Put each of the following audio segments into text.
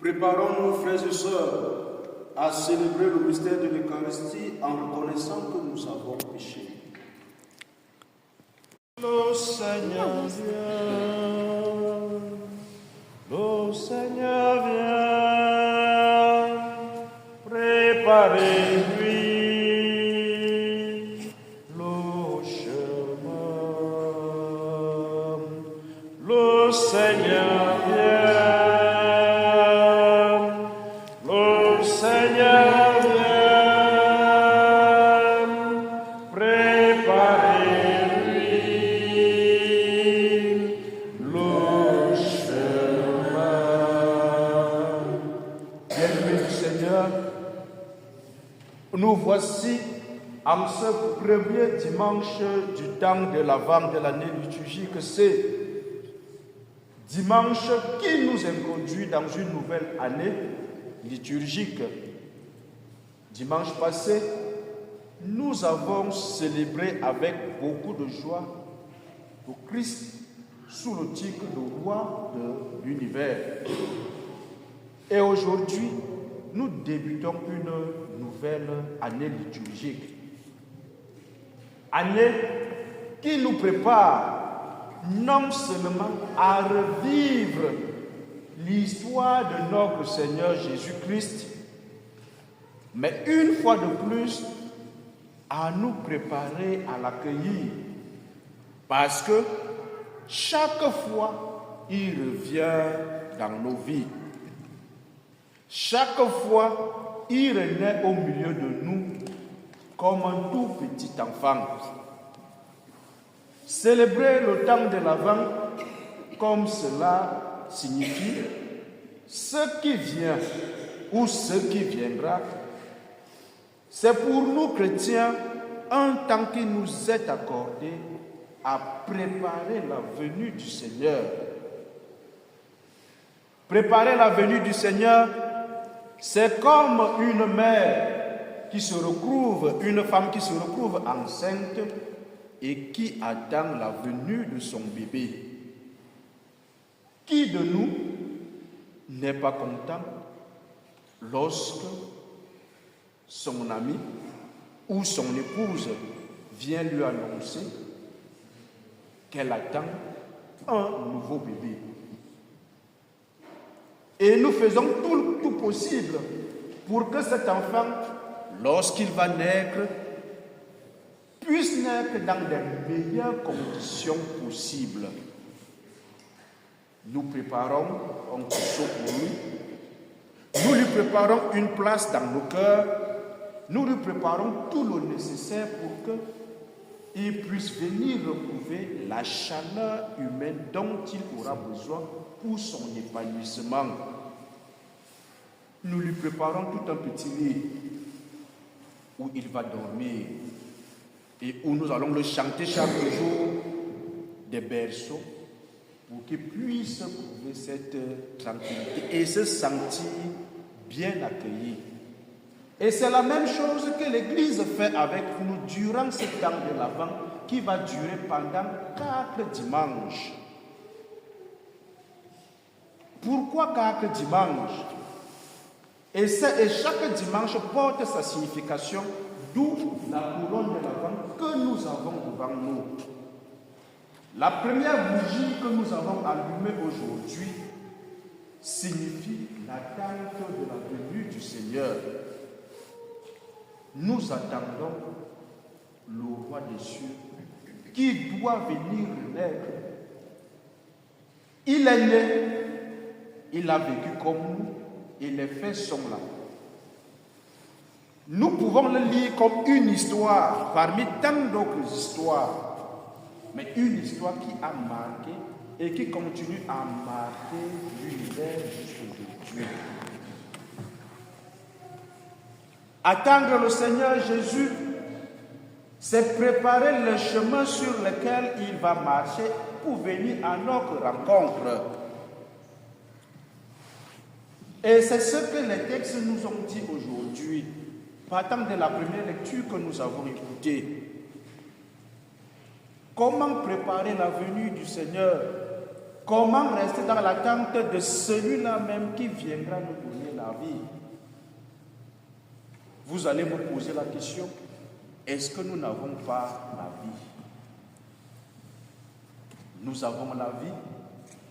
Préparons-nous, frères et sœurs, à célébrer le mystère de l'Eucharistie en reconnaissant que nous avons péché. Le Seigneur vient, le Seigneur vient, préparez-lui le chemin. Le Seigneur vient. Nous voici en ce premier dimanche du temps de l'Avent de l'année liturgique. C'est dimanche qui nous introduit dans une nouvelle année liturgique. Dimanche passé, nous avons célébré avec beaucoup de joie le Christ sous le titre de roi de l'univers. Et aujourd'hui, nous débutons une nouvelle année liturgique. Année qui nous prépare non seulement à revivre l'histoire de notre Seigneur Jésus-Christ, mais une fois de plus, à nous préparer à l'accueillir. Parce que chaque fois, il revient dans nos vies. Chaque fois, il naît au milieu de nous comme un tout petit enfant. Célébrer le temps de l'Avent, comme cela signifie ce qui vient ou ce qui viendra, c'est pour nous chrétiens un temps qui nous est accordé à préparer la venue du Seigneur. Préparer la venue du Seigneur, c'est comme une mère qui se retrouve, une femme qui se retrouve enceinte et qui attend la venue de son bébé. Qui de nous n'est pas content lorsque son ami ou son épouse vient lui annoncer qu'elle attend un nouveau bébé? Et nous faisons tout possible pour que cet enfant, lorsqu'il va naître, puisse naître dans les meilleures conditions possibles. Nous préparons un coucheau pour lui. Nous lui préparons une place dans nos cœurs. Nous lui préparons tout le nécessaire pour qu'il puisse venir retrouver la chaleur humaine dont il aura besoin pour son épanouissement. Nous lui préparons tout un petit lit où il va dormir et où nous allons le chanter chaque jour des berceaux pour qu'il puisse trouver cette tranquillité et se sentir bien accueilli. Et c'est la même chose que l'Église fait avec nous durant ce temps de l'Avent qui va durer pendant 4 dimanches. Pourquoi 4 dimanches? Et chaque dimanche porte sa signification, d'où la couronne de l'Avent que nous avons devant nous. La première bougie que nous avons allumée aujourd'hui signifie l'attente de la venue du Seigneur. Nous attendons le roi des cieux qui doit venir naître. Il est né, il a vécu comme nous et les faits sont là. Nous pouvons le lire comme une histoire parmi tant d'autres histoires, mais une histoire qui a marqué et qui continue à marquer l'univers jusqu'aujourd'hui. Attendre le Seigneur Jésus, c'est préparer le chemin sur lequel il va marcher pour venir à notre rencontre. Et c'est ce que les textes nous ont dit aujourd'hui, partant de la première lecture que nous avons écoutée. Comment préparer la venue du Seigneur? Comment rester dans l'attente de celui-là même qui viendra nous donner la vie? Vous allez me poser la question, est-ce que nous n'avons pas la vie? Nous avons la vie,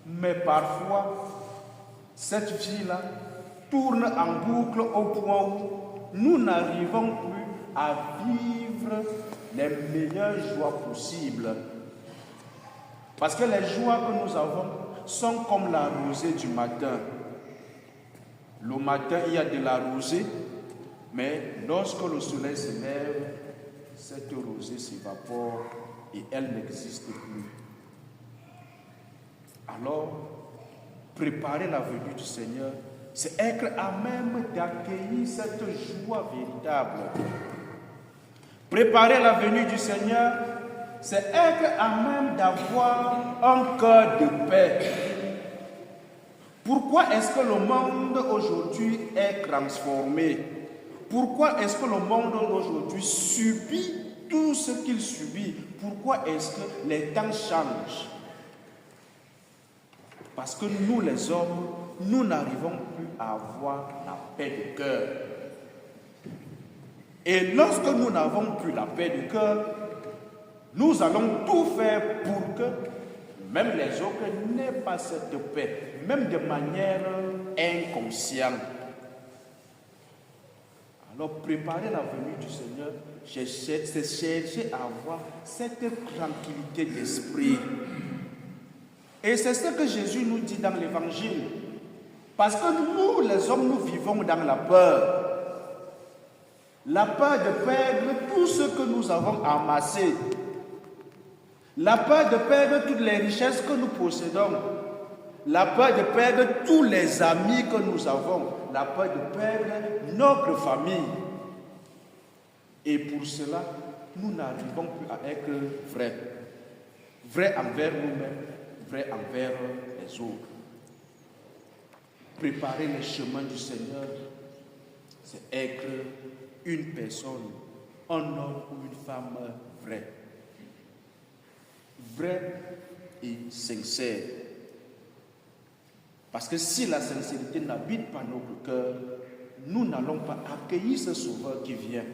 mais parfois, cette vie-là tourne en boucle au point où nous n'arrivons plus à vivre les meilleures joies possibles. Parce que les joies que nous avons sont comme la rosée du matin. Le matin, il y a de la rosée, mais lorsque le soleil se lève, cette rosée s'évapore et elle n'existe plus. Alors, préparer la venue du Seigneur, c'est être à même d'accueillir cette joie véritable. Préparer la venue du Seigneur, c'est être à même d'avoir un cœur de paix. Pourquoi est-ce que le monde aujourd'hui est transformé? Pourquoi est-ce que le monde aujourd'hui subit tout ce qu'il subit? Pourquoi est-ce que les temps changent? Parce que nous, les hommes, nous n'arrivons plus à avoir la paix de cœur. Et lorsque nous n'avons plus la paix de cœur, nous allons tout faire pour que même les autres n'aient pas cette paix, même de manière inconsciente. Alors, préparer la venue du Seigneur, c'est chercher à avoir cette tranquillité d'esprit. Et c'est ce que Jésus nous dit dans l'Évangile. Parce que nous, les hommes, nous vivons dans la peur. La peur de perdre tout ce que nous avons amassé. La peur de perdre toutes les richesses que nous possédons. La peur de perdre tous les amis que nous avons. La peur de perdre notre famille. Et pour cela, nous n'arrivons plus à être vrais. Vrais envers nous-mêmes, vrais envers les autres. Préparer le chemin du Seigneur, c'est être une personne, un homme ou une femme vraie. Vrai et sincère. Parce que si la sincérité n'habite pas notre cœur, nous n'allons pas accueillir ce sauveur qui vient.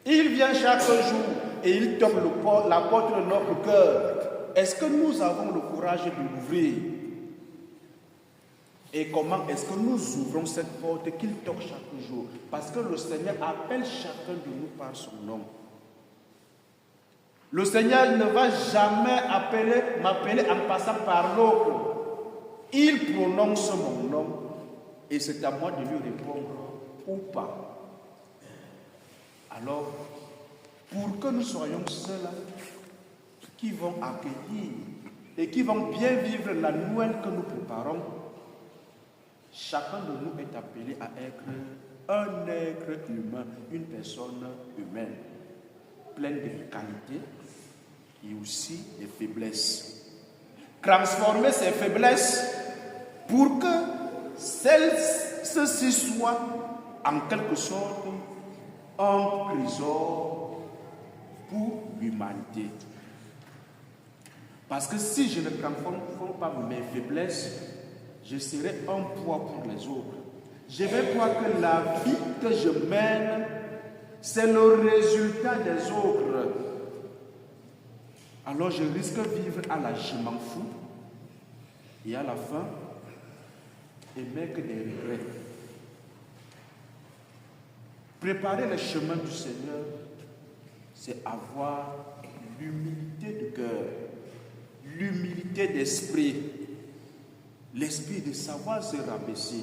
Il vient chaque jour et il toque la porte de notre cœur. Est-ce que nous avons le courage de l'ouvrir? Et comment est-ce que nous ouvrons cette porte qu'il toque chaque jour? Parce que le Seigneur appelle chacun de nous par son nom. Le Seigneur ne va jamais m'appeler en passant par l'autre. Il prononce mon nom et c'est à moi de lui répondre ou pas. Alors, pour que nous soyons ceux-là qui vont accueillir et qui vont bien vivre la Noël que nous préparons, chacun de nous est appelé à être un être humain, une personne humaine, pleine de qualités et aussi de faiblesses. Transformer ces faiblesses pour que ceci soit en quelque sorte un trésor pour l'humanité. Parce que si je ne transforme pas mes faiblesses, je serai un poids pour les autres. Je vais croire que la vie que je mène, c'est le résultat des autres. Alors je risque de vivre à la je m'en fous et à la fin, aimer que des regrets. Préparer le chemin du Seigneur, c'est avoir l'humilité de cœur, l'humilité d'esprit, l'esprit de savoir se rabaisser.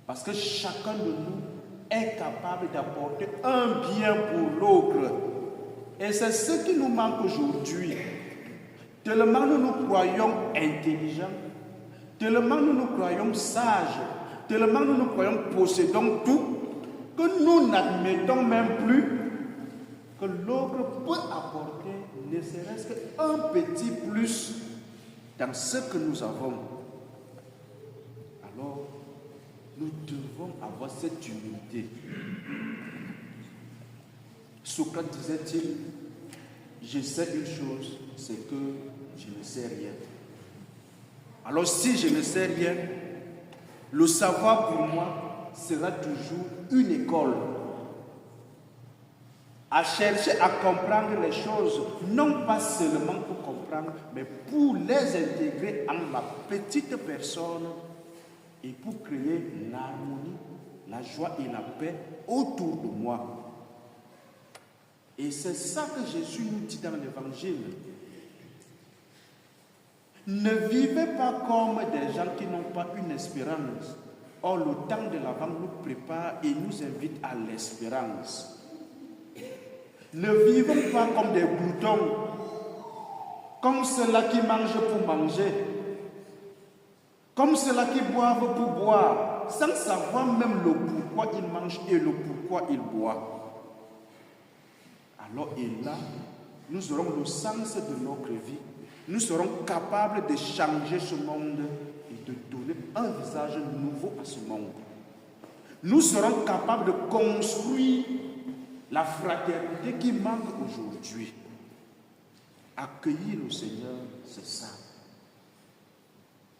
Parce que chacun de nous est capable d'apporter un bien pour l'autre. Et c'est ce qui nous manque aujourd'hui. Tellement nous nous croyons intelligents, tellement nous nous croyons sages, tellement nous nous croyons possédons tout, que nous n'admettons même plus que l'autre peut apporter ne serait-ce qu'un petit plus dans ce que nous avons. Alors, nous devons avoir cette humilité. Socrate disait-il, je sais une chose, c'est que je ne sais rien. Alors si je ne sais rien, le savoir pour moi sera toujours une école. À chercher à comprendre les choses, non pas seulement pour comprendre, mais pour les intégrer en ma petite personne et pour créer l'harmonie, la joie et la paix autour de moi. Et c'est ça que Jésus nous dit dans l'Évangile. Ne vivez pas comme des gens qui n'ont pas une espérance. Or, le temps de l'Avent nous prépare et nous invite à l'espérance. Ne vivons pas comme des gloutons, comme ceux-là qui mangent pour manger, comme ceux-là qui boivent pour boire, sans savoir même le pourquoi ils mangent et le pourquoi ils boivent. Alors, et là, nous aurons le sens de notre vie. Nous serons capables de changer ce monde et de donner un visage nouveau à ce monde. Nous serons capables de construire la fraternité qui manque aujourd'hui. Accueillir le Seigneur, c'est ça.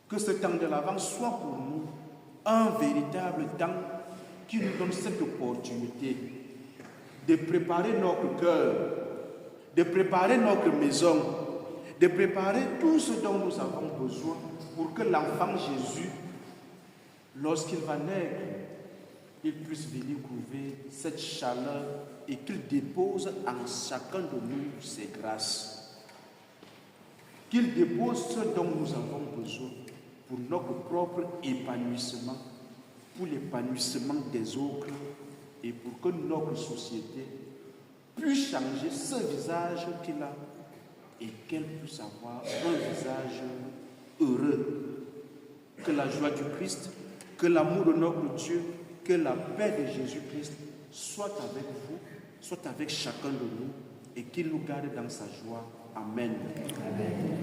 Que ce temps de l'Avent soit pour nous un véritable temps qui nous donne cette opportunité de préparer notre cœur, de préparer notre maison, de préparer tout ce dont nous avons besoin pour que l'enfant Jésus, lorsqu'il va naître, il puisse venir trouver cette chaleur et qu'il dépose en chacun de nous ses grâces. Qu'il dépose ce dont nous avons besoin pour notre propre épanouissement, pour l'épanouissement des autres et pour que notre société puisse changer ce visage qu'il a et qu'elle puisse avoir un visage heureux. Que la joie du Christ, que l'amour de notre Dieu, que la paix de Jésus-Christ soit avec vous, soit avec chacun de nous et qu'il nous garde dans sa joie. Amen. Amen.